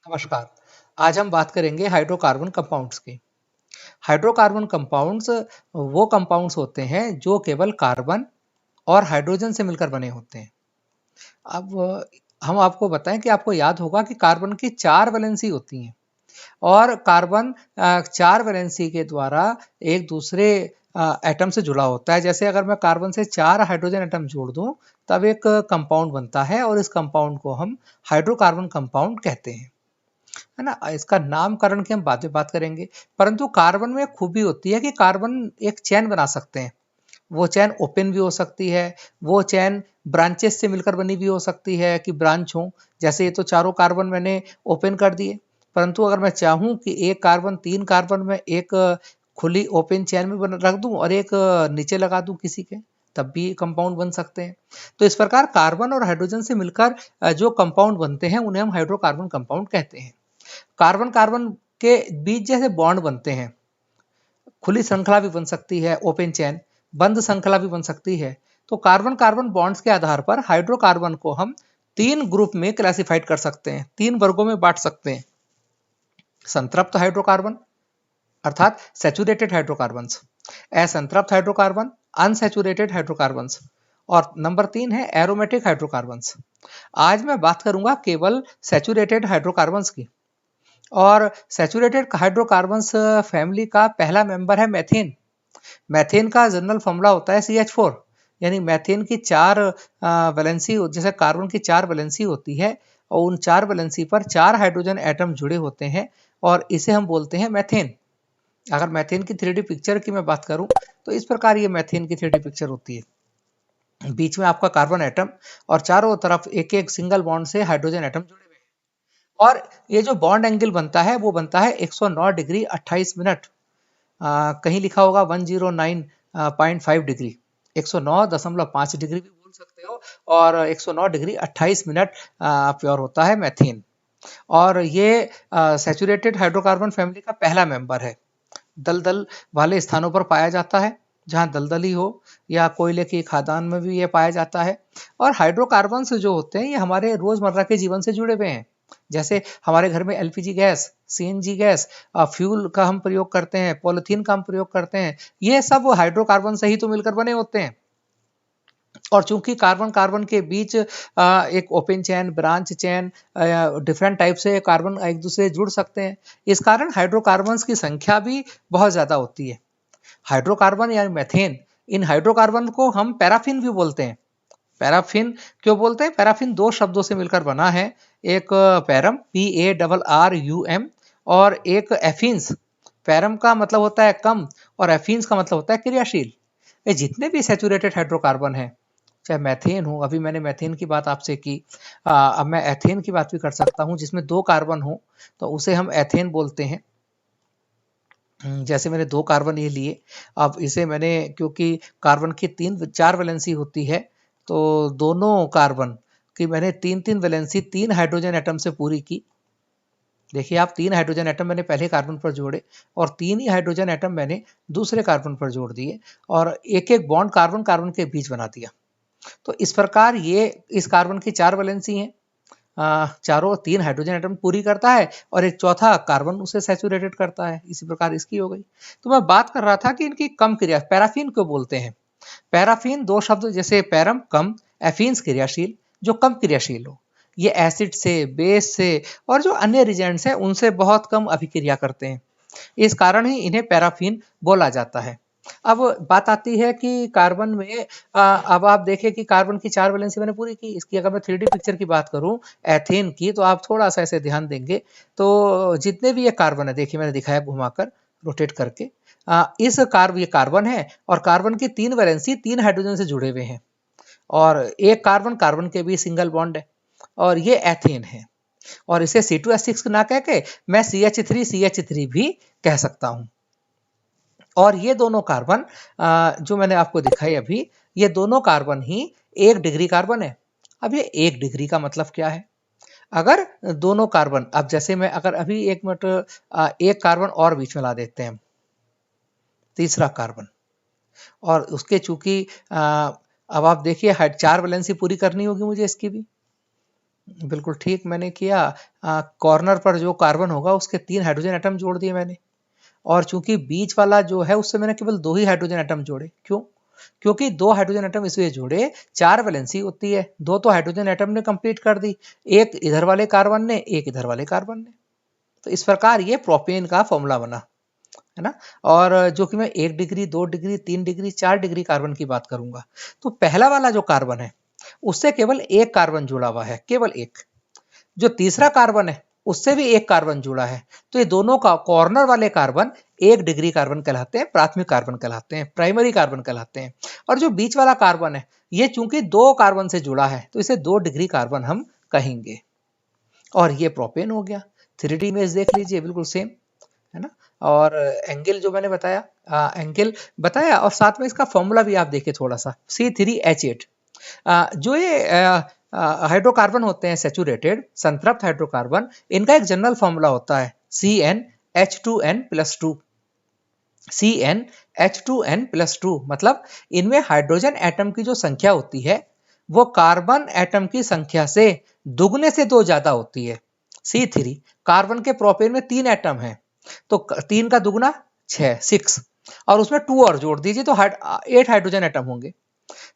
नमस्कार। आज हम बात करेंगे हाइड्रोकार्बन कंपाउंड्स की। हाइड्रोकार्बन कंपाउंड्स वो कंपाउंड्स होते हैं जो केवल कार्बन और हाइड्रोजन से मिलकर बने होते हैं। अब हम आपको बताएं कि आपको याद होगा कि कार्बन की 4 वैलेंसी होती हैं और कार्बन 4 वैलेंसी के द्वारा एक दूसरे एटम से जुड़ा होता है। जैसे अगर मैं कार्बन से 4 हाइड्रोजन एटम जोड़ दूं तब एक कंपाउंड बनता है और इस कंपाउंड को हम हाइड्रोकार्बन कंपाउंड कहते हैं, है ना। इसका नामकरण की हम बाद में बात करेंगे, परंतु कार्बन में एक खूबी होती है कि कार्बन एक चेन बना सकते हैं। वो चेन ओपन भी हो सकती है, वो चेन ब्रांचेस से मिलकर बनी भी हो सकती है कि ब्रांच हो। जैसे ये तो चारों कार्बन मैंने ओपन कर दिए, परंतु अगर मैं चाहूं कि एक कार्बन 3 कार्बन में एक खुली ओपन चेन में रख दूं और एक नीचे लगा दूं किसी के, तब भी कंपाउंड बन सकते हैं। तो इस प्रकार कार्बन और हाइड्रोजन से मिलकर जो कंपाउंड बनते हैं उन्हें हम हाइड्रोकार्बन कंपाउंड कहते हैं। कार्बन कार्बन के बीच जैसे बॉन्ड बनते हैं, खुली श्रृंखला भी बन सकती है ओपन चेन, बंद श्रृंखला भी बन सकती है। तो कार्बन कार्बन बॉन्ड्स के आधार पर हाइड्रोकार्बन को हम 3 ग्रुप में क्लासिफाइड कर सकते हैं, 3 वर्गों में बांट सकते हैं। संतृप्त हाइड्रोकार्बन अर्थात सैचुरेटेड हाइड्रोकार्बन्स, असंतृप्त हाइड्रोकार्बन अनसैचुरेटेड हाइड्रोकार्बन्स, और नंबर 3 है एरोमेटिक हाइड्रोकार्बन्स। आज मैं बात करूंगा केवल सैचुरेटेड हाइड्रोकार्बन्स की। और सैचुरेटेड हाइड्रोकार्बन्स फैमिली का पहला मेंबर है मेथेन। मेथेन का जनरल फॉर्मूला होता है CH4, यानी मेथेन की 4 वैलेंसी, जैसे कार्बन की 4 वैलेंसी होती है और उन 4 वैलेंसी पर 4 हाइड्रोजन एटम जुड़े होते हैं और इसे हम बोलते हैं मेथेन। अगर मेथेन की 3D पिक्चर की मैं बात करूं तो इस प्रकार ये मेथेन की 3D पिक्चर होती है। बीच में आपका कार्बन एटम और चारों तरफ एक एक सिंगल बॉन्ड से हाइड्रोजन एटम जुड़े हुए हैं। और ये जो बॉन्ड एंगल बनता है वो बनता है 109 डिग्री 28 मिनट। कहीं लिखा होगा 109.5 डिग्री, 109.5 डिग्री भी बोल सकते हो, और 109 डिग्री 28 मिनट प्योर होता है मेथेन। और ये सैचुरेटेड हाइड्रोकार्बन फैमिली का पहला मेंबर है। दलदल वाले स्थानों पर पाया जाता है, जहां दलदली हो, या कोयले की खदान में भी ये पाया जाता है। और हाइड्रोकार्बन्स जो होते हैं ये हमारे रोजमर्रा के जीवन से जुड़े हुए हैं। जैसे हमारे घर में LPG gas, CNG gas, fuel का हम प्रयोग करते हैं, पॉलिथीन का हम प्रयोग करते हैं, ये सब हाइड्रोकार्बन से ही तो मिलकर बने होते हैं। और चूंकि कार्बन कार्बन के बीच एक open chain, branch chain, different type से कार्बन एक दूसरे से जुड़ सकते हैं, इस कारण हाइड्रोकार्बन्स की संख्या भी बहुत ज्यादा होती है। हाइड्रोकार्बन यानी मेथेन, इन हाइड्रोकार्बन को हम पैराफिन भी बोलते हैं। पैराफिन क्यों बोलते हैं? पैराफिन 2 शब्दों से मिलकर बना है, एक पैरम PARRUM और एक एफिन्स। पैरम का मतलब होता है कम और एफिन्स का मतलब होता है क्रियाशील। ये जितने भी सैचुरेटेड हाइड्रोकार्बन हैं, चाहे मैथेन हो, अभी मैंने मैथेन की बात आपसे की, अब मैं एथेन की बात भी कर सकता हूं जिसमें 2 कार्बन हो तो उसे हम एथेन बोलते हैं। जैसे मैंने 2 कार्बन ये लिए, अब इसे मैंने, क्योंकि कार्बन की 4 वैलेंसी होती है, तो दोनों कार्बन की मैंने 3 वैलेंसी 3 हाइड्रोजन एटम से पूरी की। देखिए आप, 3 हाइड्रोजन एटम मैंने पहले कार्बन पर जोड़े और 3 ही हाइड्रोजन एटम मैंने दूसरे कार्बन पर जोड़ दिए और एक एक बॉन्ड कार्बन कार्बन के बीच बना दिया। तो इस प्रकार ये इस कार्बन की 4 वैलेंसी हैं, चारों 3 हाइड्रोजन एटम पूरी करता है और एक चौथा कार्बन उसे सैचुरेटेड करता है। इसी प्रकार इसकी हो गई। तो मैं बात कर रहा था कि इनकी कम क्रिया, पैराफिन क्यों बोलते हैं? पैराफिन 2 शब्द, जैसे पैरम कम, एफिन्स क्रियाशील, जो कम क्रियाशील हो। ये एसिड से, बेस से और जो अन्य रिजेंट्स हैं उनसे बहुत कम अभिक्रिया करते हैं, इस कारण ही इन्हें पैराफिन बोला जाता है। अब बात आती है कि कार्बन में, अब आप देखें कि कार्बन की 4 वैलेंसी मैंने पूरी की। इसकी अगर मैं 3D पिक्चर की बात करूं एथेन की, तो आप थोड़ा सा ऐसे ध्यान देंगे तो जितने भी ये कार्बन है, देखिए मैंने दिखाया घुमाकर, रोटेट करके, ये कार्बन है और कार्बन की 3 वैलेंसी 3 हाइड्रोजन से जुड़े हुए हैं और एक कार्बन कार्बन के भी सिंगल बॉन्ड है और ये एथेन है। और इसे C2H6 ना कह के मैं CH3 भी कह सकता हूं। और ये दोनों कार्बन जो मैंने आपको दिखाई अभी, ये दोनों कार्बन ही 1 डिग्री कार्बन है। अब ये 1 डिग्री का मतलब क्या है? अगर दोनों कार्बन, अब जैसे मैं अगर अभी 1 मिनट, एक कार्बन और बीच में ला देते हैं, तीसरा कार्बन, और उसके चूंकि अब आप देखिए 4 वैलेंसी पूरी करनी होगी मुझे इसकी भी, बिल्कुल ठीक मैंने किया। कॉर्नर पर जो कार्बन होगा उसके 3 हाइड्रोजन एटम जोड़ दिए मैंने, और चूंकि बीच वाला जो है उससे मैंने केवल 2 ही हाइड्रोजन एटम जोड़े। क्यों? क्योंकि 2 हाइड्रोजन एटम इसलिए जोड़े, 4 वैलेंसी होती है, 2 तो हाइड्रोजन एटम ने कंप्लीट कर दी, एक इधर वाले कार्बन ने, एक इधर वाले कार्बन ने। तो इस प्रकार ये प्रोपेन का फॉर्मूला बना, है ना। और जो कि मैं 1 degree, 2 degree, 3 degree, 4 degree carbon की बात करूंगा, तो पहला वाला जो कार्बन है उससे केवल एक कार्बन जुड़ा हुआ है, केवल एक। जो तीसरा कार्बन है उससे भी एक कार्बन जुड़ा है, तो ये दोनों का कॉर्नर वाले कार्बन 1 डिग्री कार्बन कहलाते हैं, प्राथमिक कार्बन कहलाते हैं, प्राइमरी कार्बन कहलाते हैं। और जो बीच वाला कार्बन है ये चूंकि 2 कार्बन से जुड़ा है तो इसे 2 डिग्री कार्बन हम कहेंगे, और ये प्रोपेन हो गया। 3D इमेज देख लीजिए, बिल्कुल सेम, है ना। और एंगल जो मैंने बताया, एंगल बताया, और साथ में इसका फॉर्मूला भी आप देखिए थोड़ा सा, C3H8। जो ये हाइड्रोकार्बन होते हैं सैचुरेटेड, संतृप्त हाइड्रोकार्बन, इनका एक जनरल फॉर्मूला होता है CnH2n+2। CnH2n+2 मतलब इनमें हाइड्रोजन एटम की जो संख्या होती है वो कार्बन एटम की संख्या से दुगने से 2 ज्यादा होती है। C3, कार्बन के प्रोपेन में 3 एटम है, तो 3 का दुगना 6, और उसमें 2 और जोड़ दीजिए तो 8 हाइड्रोजन एटम होंगे।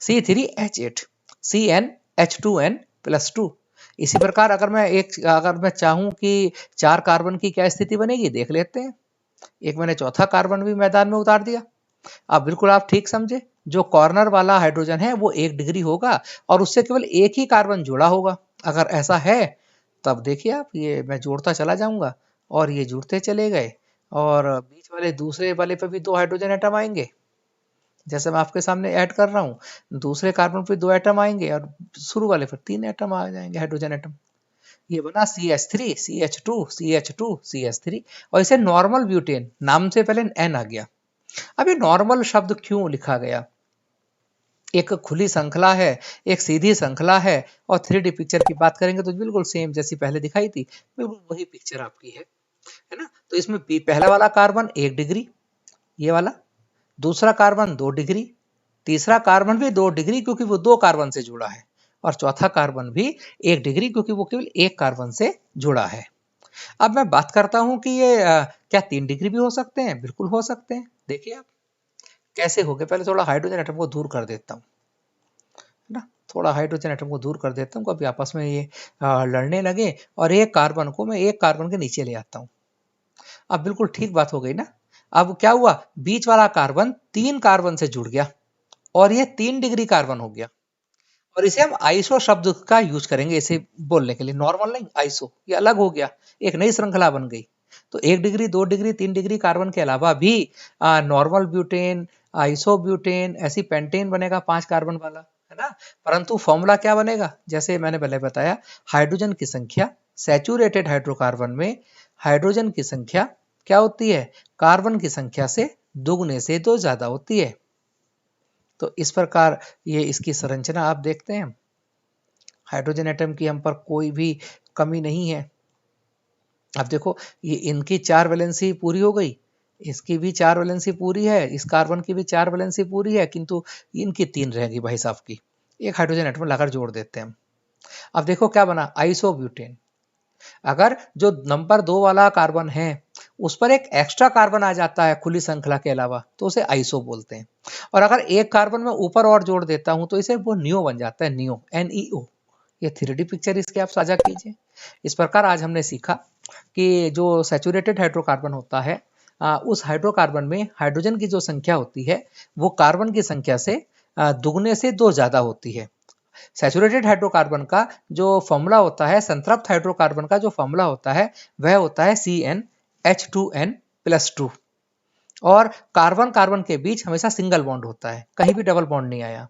C3H8, CnH2n+2। इसी प्रकार अगर मैं चाहूं कि 4 कार्बन की क्या स्थिति बनेगी, देख लेते हैं। एक मैंने चौथा कार्बन भी मैदान में उतार दिया। अब बिल्कुल आप ठीक समझे, जो कॉर्नर वाला हाइड्रोजन है वो 1 डिग्री होगा और उससे केवल एक ही कार्बन जुड़ा होगा। अगर ऐसा है तब देखिए आप, ये मैं जोड़ता चला जाऊंगा और ये जुड़ते चले गए, और बीच वाले दूसरे वाले पे भी 2 हाइड्रोजन एटम आएंगे, जैसे मैं आपके सामने ऐड कर रहा हूँ। दूसरे कार्बन पे 2 एटम आएंगे और शुरू वाले पर 3 एटम आ जाएंगे, हाइड्रोजन एटम। ये बना CH3, CH2, CH2, CH3, और इसे नॉर्मल ब्यूटेन, नाम से पहले N आ गया। अब ये नॉर्मल शब्द क्यों लिखा गया? एक खुली श्रृंखला है, एक सीधी श्रृंखला है, और 3D पिक्चर की बात करेंगे तो बिल्कुल सेम जैसी पहले दिखाई थी, बिल्कुल वही पिक्चर आपकी है ना। तो इसमें पहला वाला कार्बन 1 डिग्री, ये वाला, दूसरा कार्बन 2 डिग्री, तीसरा कार्बन भी 2 डिग्री क्योंकि वो 2 कार्बन से जुड़ा है, और चौथा कार्बन भी 1 डिग्री क्योंकि वो केवल एक कार्बन से जुड़ा है। अब मैं बात करता हूं कि ये क्या 3 डिग्री भी हो सकते हैं? बिल्कुल हो सकते हैं। देखिए आप कैसे हो गए, पहले थोड़ा हाइड्रोजन एटम को दूर कर देता हूँ, है ना। थोड़ा हाइड्रोजन एटम को दूर कर देता हूँ, कभी आपस में ये लड़ने लगे, और एक कार्बन को मैं एक कार्बन के नीचे ले आता हूँ। अब बिल्कुल ठीक बात हो गई ना। अब क्या हुआ, बीच वाला कार्बन 3 कार्बन से जुड़ गया और ये 3 डिग्री कार्बन हो गया, और इसे हम आइसो शब्द का यूज करेंगे इसे बोलने के लिए, नॉर्मल नहीं, आइसो, ये अलग हो गया, एक नई श्रृंखला बन गई। तो 1 डिग्री, 2 डिग्री, 3 डिग्री कार्बन के अलावा भी नॉर्मल ब्यूटेन, आइसो ब्यूटेन, ऐसी पेंटेन बनेगा 5 कार्बन वाला, है ना। परंतु फॉर्मूला क्या बनेगा, जैसे मैंने पहले बताया, हाइड्रोजन की संख्या सैचुरेटेड हाइड्रोकार्बन में, हाइड्रोजन की संख्या क्या होती है, कार्बन की संख्या से दुगने से 2 ज्यादा होती है। तो इस प्रकार ये इसकी संरचना आप देखते हैं, हाइड्रोजन एटम की हम पर कोई भी कमी नहीं है। अब देखो, ये इनकी 4 वैलेंसी पूरी हो गई, इसकी भी 4 वैलेंसी पूरी है, इस कार्बन की भी 4 वैलेंसी पूरी है, किंतु इनकी 3 रहेगी भाई साहब की। एक हाइड्रोजन एटम लगाकर जोड़ देते हैं हम। अब देखो क्या बना, आइसोब्यूटेन। अगर जो नंबर 2 वाला कार्बन है उस पर एक एक्स्ट्रा कार्बन आ जाता है खुली श्रृंखला के अलावा, तो उसे आइसो बोलते हैं। और अगर एक कार्बन में ऊपर और जोड़ देता हूं तो इसे वो नियो बन जाता है, नियो, NEO। ये 3D पिक्चर इसके आप साझा कीजिए। इस प्रकार आज हमने सीखा कि जो सैचुरेटेड हाइड्रोकार्बन होता है, उस हाइड्रोकार्बन में हाइड्रोजन की जो संख्या होती है वो कार्बन की संख्या से दुगने से 2 ज्यादा होती है। सैचुरेटेड हाइड्रोकार्बन का जो फॉर्मूला होता है, संतृप्त हाइड्रोकार्बन का जो फॉर्मूला होता है वह होता है CnH2n+2, और कार्बन कार्बन के बीच हमेशा सिंगल बॉन्ड होता है, कहीं भी डबल बॉन्ड नहीं आया,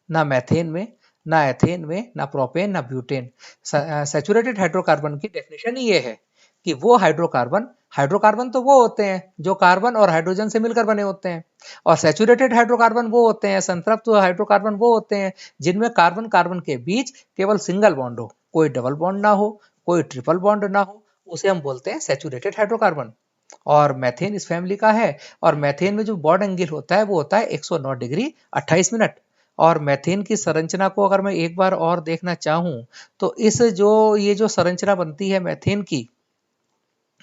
ना मैथेन में, ना एथेन में, ना प्रोपेन, ना ब्यूटेन। सैचुरेटेड हाइड्रोकार्बन की डेफिनेशन ही ये है कि वो हाइड्रोकार्बन, हाइड्रोकार्बन तो वो होते हैं जो कार्बन और हाइड्रोजन से मिलकर बने होते हैं, और सैचुरेटेड हाइड्रोकार्बन वो होते हैं, संतृप्त हाइड्रोकार्बन वो होते हैं जिनमें कार्बन कार्बन के बीच केवल सिंगल बॉन्ड हो, कोई डबल बॉन्ड ना हो, कोई ट्रिपल बॉन्ड ना हो, उसे हम बोलते हैं सैचुरेटेड हाइड्रोकार्बन। और मैथेन इस फैमिली का है, और मैथेन में जो बॉन्ड एंगल होता है वो होता है 109 डिग्री 28 मिनट, और मेथेन की संरचना को अगर मैं एक बार और देखना चाहूं तो ये जो संरचना बनती है मेथेन की,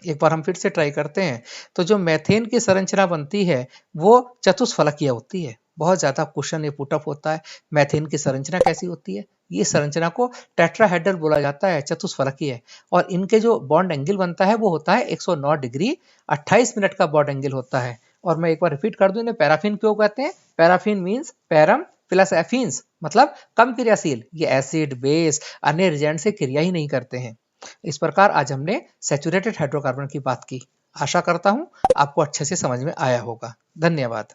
एक बार हम फिर से ट्राई करते हैं। तो जो मेथेन की संरचना बनती है वो चतुष्फलकीय होती है। बहुत ज्यादा क्वेश्चन ये पुटअप होता है, मेथेन की संरचना कैसी होती है? ये संरचना को टेट्राहेड्रल बोला जाता है, चतुष्फलकीय। और इनके जो बॉन्ड एंगल बनता है वो होता है 109 डिग्री 28 मिनट का बॉन्ड एंगल होता है। और मैं एक बार रिपीट कर दूं, इन्हें पैराफिन क्यों कहते हैं? पैराफिन मीन्स पैरम प्लस एफिन्स, मतलब कम क्रियाशील। ये एसिड, बेस, अन्य रिजेंट से क्रिया ही नहीं करते हैं। इस प्रकार आज हमने सैचुरेटेड हाइड्रोकार्बन की बात की। आशा करता हूं आपको अच्छे से समझ में आया होगा। धन्यवाद।